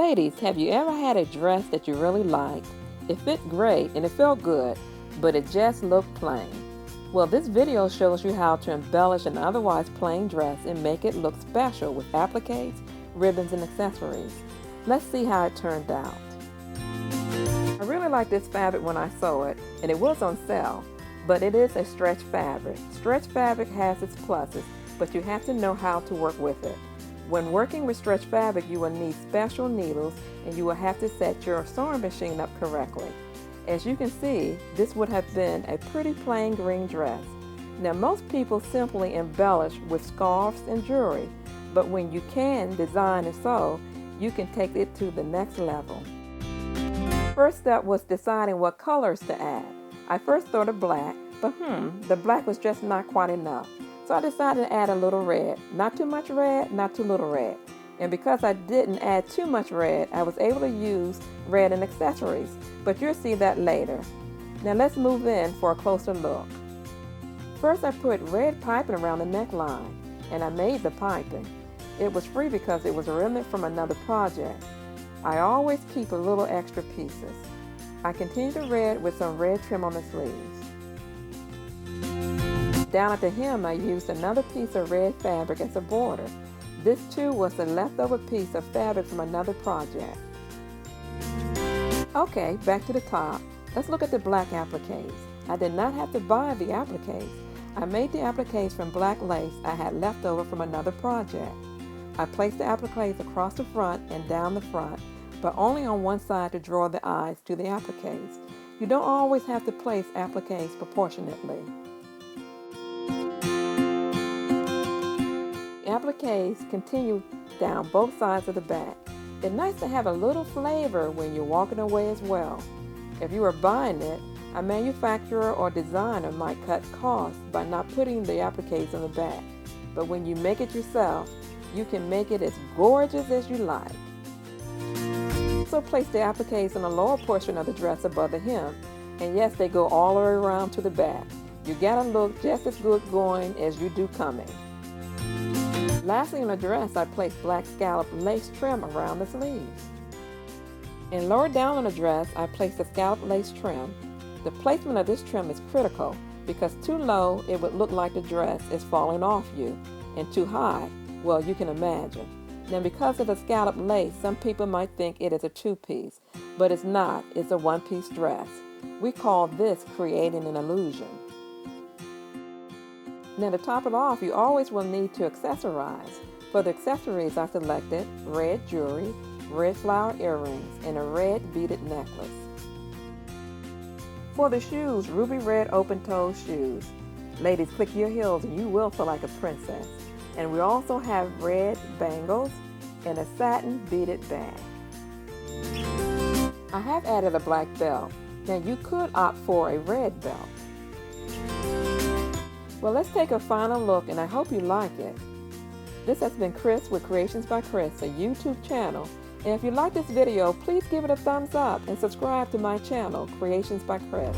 Ladies, have you ever had a dress that you really liked? It fit great and it felt good, but it just looked plain. Well, this video shows you how to embellish an otherwise plain dress and make it look special with appliques, ribbons, and accessories. Let's see how it turned out. I really like this fabric when I sew it, and it was on sale, but it is a stretch fabric. Stretch fabric has its pluses, but you have to know how to work with it. When working with stretch fabric, you will need special needles and you will have to set your sewing machine up correctly. As you can see, this would have been a pretty plain green dress. Now, most people simply embellish with scarves and jewelry, but when you can design and sew, you can take it to the next level. First step was deciding what colors to add. I first thought of black, but the black was just not quite enough. So I decided to add a little red. Not too much red, not too little red. And because I didn't add too much red, I was able to use red in accessories, but you'll see that later. Now let's move in for a closer look. First, I put red piping around the neckline, and I made the piping. It was free because it was a remnant from another project. I always keep a little extra pieces. I continued the red with some red trim on the sleeves. Down at the hem, I used another piece of red fabric as a border. This too was a leftover piece of fabric from another project. Okay, back to the top. Let's look at the black appliques. I did not have to buy the appliques. I made the appliques from black lace I had left over from another project. I placed the appliques across the front and down the front, but only on one side to draw the eyes to the appliques. You don't always have to place appliques proportionately. Appliques continue down both sides of the back. It's nice to have a little flavor when you're walking away as well. If you are buying it, a manufacturer or designer might cut costs by not putting the appliques on the back. But when you make it yourself, you can make it as gorgeous as you like. So place the appliques on the lower portion of the dress above the hem. And yes, they go all the way around to the back. You gotta look just as good going as you do coming. Lastly, on the dress, I placed black scalloped lace trim around the sleeves. And lower down on the dress, I placed the scalloped lace trim. The placement of this trim is critical because too low, it would look like the dress is falling off you, and too high, well, you can imagine. Now, because of the scalloped lace, some people might think it is a two-piece, but it's not. It's a one-piece dress. We call this creating an illusion. Now, to top it off, you always will need to accessorize. For the accessories, I selected red jewelry, red flower earrings, and a red beaded necklace. For the shoes, ruby red open-toed shoes. Ladies, click your heels and you will feel like a princess. And we also have red bangles and a satin beaded bag. I have added a black belt. Now, you could opt for a red belt. Well, let's take a final look, and I hope you like it. This has been Chris with Creations by Chris, a YouTube channel. And if you like this video, please give it a thumbs up and subscribe to my channel, Creations by Chris.